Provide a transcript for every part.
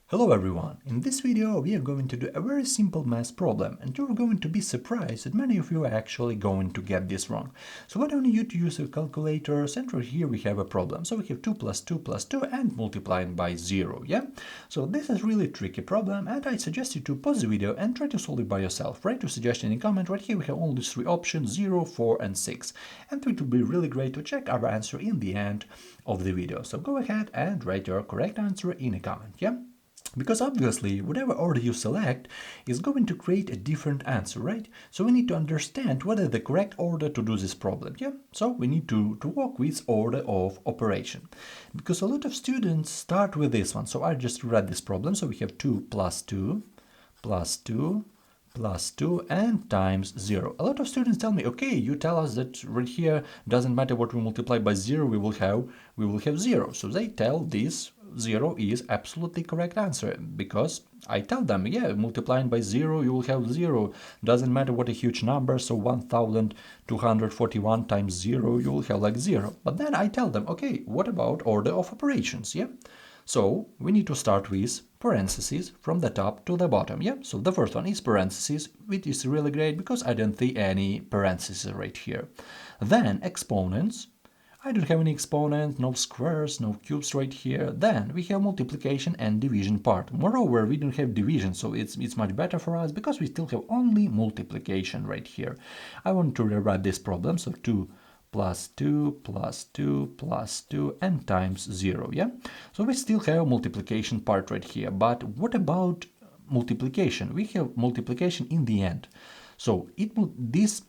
Hello everyone! In this video we are going to do a very simple math problem and you're going to be surprised that many of you are actually going to get this wrong. So what I want you to use your calculators, and right here we have a problem. So we have 2 plus 2 plus 2 and multiplying by 0, yeah? So this is really tricky problem and I suggest you to pause the video and try to solve it by yourself. Write your suggestion in comment. Right here we have only 3 options, 0, 4 and 6. And it will be really great to check our answer in the end of the video. So go ahead and write your correct answer in a comment, yeah? Because obviously, whatever order you select is going to create a different answer, right? So we need to understand what is the correct order to do this problem, yeah? So we need to work with order of operation. Because a lot of students start with this one. So I just read this problem. So we have 2 plus 2 plus 2 plus 2 and times 0. A lot of students tell me, okay, you tell us that right here doesn't matter what we multiply by 0, we will have 0. So they tell this 0 is absolutely correct answer, because I tell them, yeah, multiplying by 0 you will have 0, doesn't matter what a huge number, so 1241 times 0 you will have like 0. But then I tell them, okay, what about order of operations, yeah? So we need to start with parentheses from the top to the bottom, yeah? So the first one is parentheses, which is really great because I don't see any parentheses right here. Then exponents. I don't have any exponents, no squares, no cubes right here. Then we have multiplication and division part. Moreover, we don't have division, so it's much better for us because we still have only multiplication right here. I want to rewrite this problem, so 2 plus 2 plus 2 plus 2 and times 0, yeah? So we still have multiplication part right here, but what about multiplication? We have multiplication in the end. So this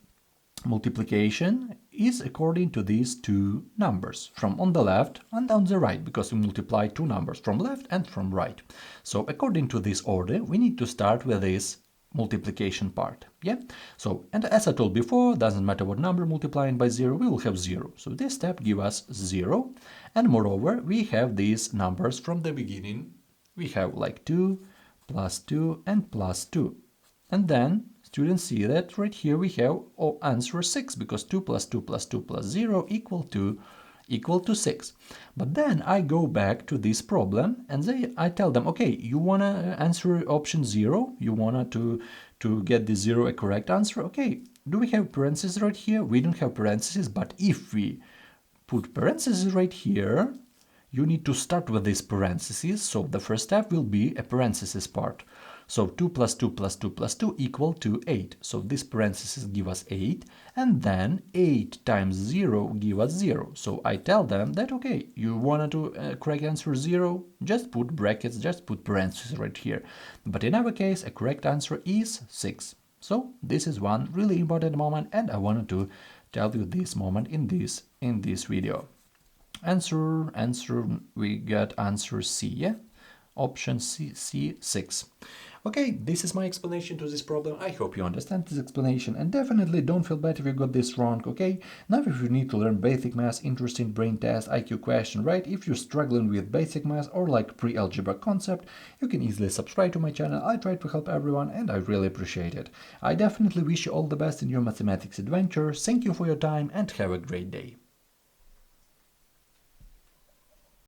multiplication is according to these two numbers, from on the left and on the right, because we multiply two numbers from left and from right. So according to this order, we need to start with this multiplication part, yeah? So, and as I told before, doesn't matter what number multiplying by 0, we will have 0. So this step gives us 0, and moreover, we have these numbers from the beginning. We have like 2 plus 2 and plus 2. And then students see that right here we have answer 6, because 2 plus 2 plus 2 plus 0 equal to 6. But then I go back to this problem and I tell them, okay, you want to answer option 0? You want to get the 0 a correct answer? Okay, do we have parentheses right here? We don't have parentheses, but if we put parentheses right here, you need to start with these parentheses. So the first step will be a parentheses part. So 2 plus 2 plus 2 plus 2 equal to 8. So this parentheses give us 8, and then 8 times 0 give us 0. So I tell them that, okay, you wanted to correct answer 0, just put brackets, just put parentheses right here. But in our case, a correct answer is 6. So this is one really important moment, and I wanted to tell you this moment in this video. Answer, we got answer C, yeah? Option C, 6. Okay, this is my explanation to this problem. I hope you understand this explanation, and definitely don't feel bad if you got this wrong, okay? Now if you need to learn basic math, interesting brain test, IQ question, right? If you're struggling with basic math or like pre-algebra concept, you can easily subscribe to my channel. I try to help everyone and I really appreciate it. I definitely wish you all the best in your mathematics adventure. Thank you for your time and have a great day.